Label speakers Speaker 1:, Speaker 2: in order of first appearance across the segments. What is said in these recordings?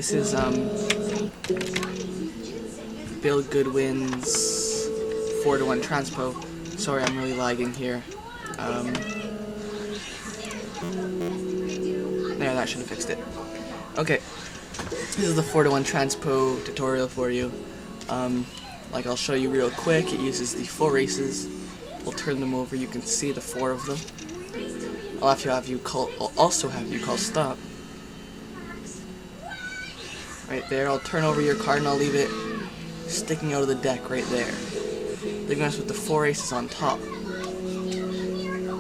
Speaker 1: This is Bill Goodwin's fr2ontrnspo. Sorry, I'm really lagging here. There, that should have fixed it. Okay, this is the fr2ontrnspo tutorial for you. Like I'll show you real quick. It uses the 4 races. We'll turn them over. You can see the 4 of them. I'll also have you call stop. Right there. I'll turn over your card and I'll leave it sticking out of the deck right there. Leaving us with the 4 aces on top.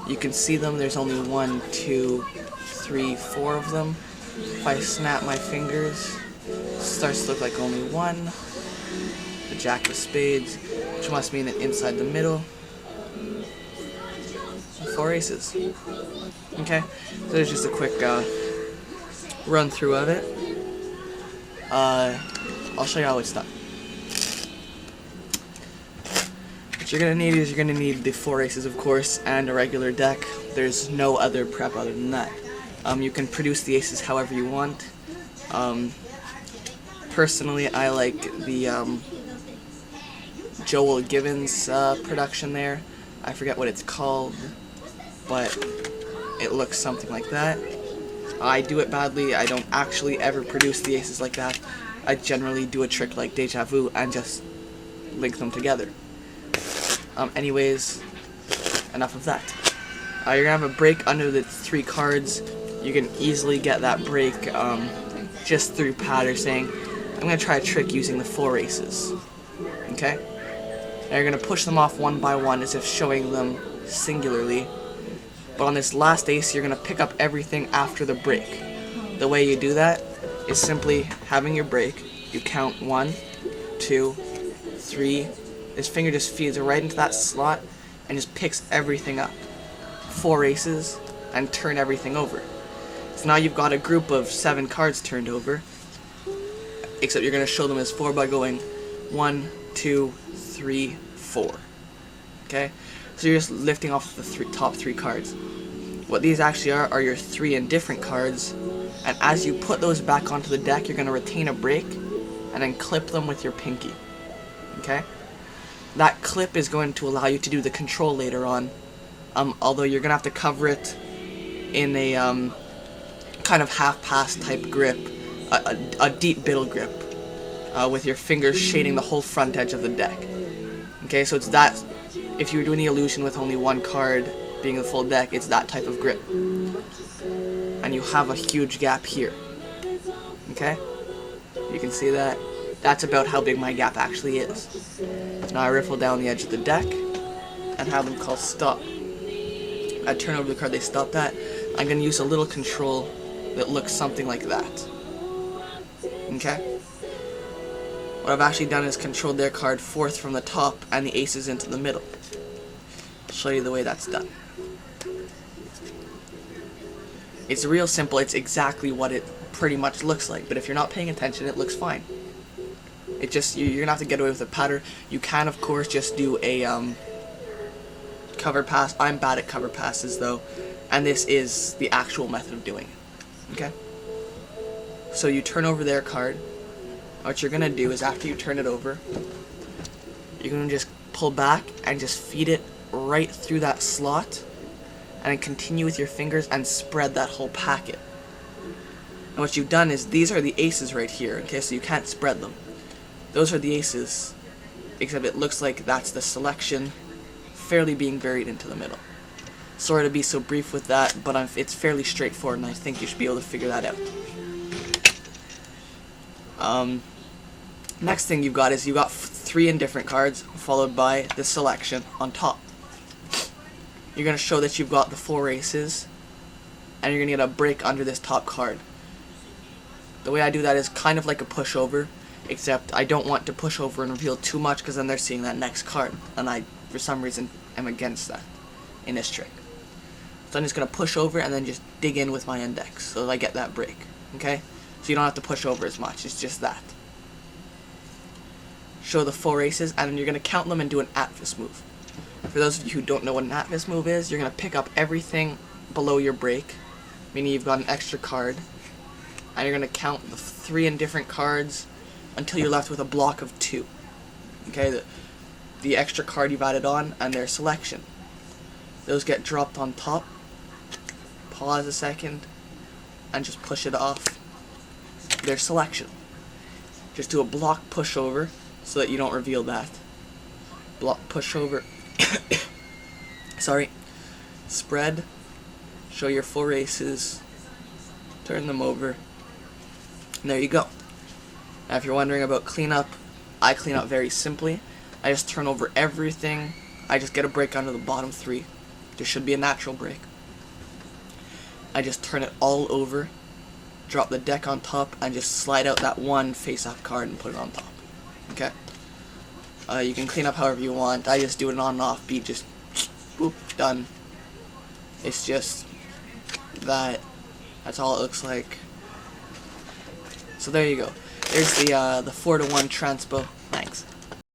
Speaker 1: You can see them. There's only 1, 2, 3, 4 of them. If I snap my fingers, it starts to look like only 1. The Jack of Spades, which must mean that inside the middle, 4 aces. Okay, so there's just a quick run through of it. I'll show you how it's done. What you're gonna need is the 4 aces, of course, and a regular deck. There's no other prep other than that. You can produce the aces however you want. Personally, I like the Joel Givens production there. I forget what it's called, but it looks something like that. I do it badly. I don't actually ever produce the aces like that. I generally do a trick like Deja Vu and just link them together. Anyways, enough of that. You're gonna have a break under the 3 cards. You can easily get that break just through patter saying, I'm gonna try a trick using the 4 aces. Okay? Now you're gonna push them off one by one as if showing them singularly. But on this last ace, you're gonna pick up everything after the break. The way you do that is simply having your break. You count 1, 2, 3. His finger just feeds it right into that slot and just picks everything up. 4 aces and turn everything over. So now you've got a group of 7 cards turned over. Except you're gonna show them as 4 by going 1, 2, 3, 4. Okay? So you're just lifting off the top 3 cards. What these actually are your 3 indifferent cards, and as you put those back onto the deck, you're going to retain a break, and then clip them with your pinky. Okay? That clip is going to allow you to do the control later on, although you're going to have to cover it in a kind of half-pass type grip, a deep biddle grip, with your fingers shading the whole front edge of the deck. Okay, so it's that. If you were doing the illusion with only 1 card being the full deck, it's that type of grip. And you have a huge gap here. Okay? You can see that. That's about how big my gap actually is. Now I riffle down the edge of the deck and have them call stop. I turn over the card they stopped at. I'm going to use a little control that looks something like that. Okay? What I've actually done is controlled their card 4th from the top and the aces into the middle. I'll show you the way that's done. It's real simple. It's exactly what it pretty much looks like, but if you're not paying attention, it looks fine. It just, you're gonna have to get away with the pattern. You can, of course, just do a cover pass. I'm bad at cover passes, though, and this is the actual method of doing it. Okay? So you turn over their card. What you're gonna do is after you turn it over, you're gonna just pull back and just feed it right through that slot, and then continue with your fingers and spread that whole packet. And what you've done is, these are the aces right here, okay, so you can't spread them. Those are the aces, except it looks like that's the selection fairly being buried into the middle. Sorry to be so brief with that, but it's fairly straightforward, and I think you should be able to figure that out. Next thing you've got is 3 indifferent cards, followed by the selection on top. You're going to show that you've got the 4 aces, and you're going to get a break under this top card. The way I do that is kind of like a pushover, except I don't want to push over and reveal too much, because then they're seeing that next card, and I, for some reason, am against that in this trick. So I'm just going to push over and then just dig in with my index, so that I get that break. Okay? So you don't have to push over as much, it's just that. Show the 4 aces, and then you're going to count them and do an Atlas move. For those of you who don't know what an Atlas move is, you're going to pick up everything below your break, meaning you've got an extra card, and you're going to count the 3 indifferent cards until you're left with a block of 2. Okay, the extra card you've added on and their selection. Those get dropped on top. Pause a second and just push it off their selection. Just do a block pushover so that you don't reveal that. Block pushover. Sorry. Spread. Show your 4 aces. Turn them over. And there you go. Now if you're wondering about cleanup, I clean up very simply. I just turn over everything. I just get a break under the bottom 3. There should be a natural break. I just turn it all over, drop the deck on top, and just slide out that one face-up card and put it on top. Okay? You can clean up however you want. I just do it on and off beat, just boop, done. It's just that. That's all it looks like. So there you go. There's the fr2ontrnspo.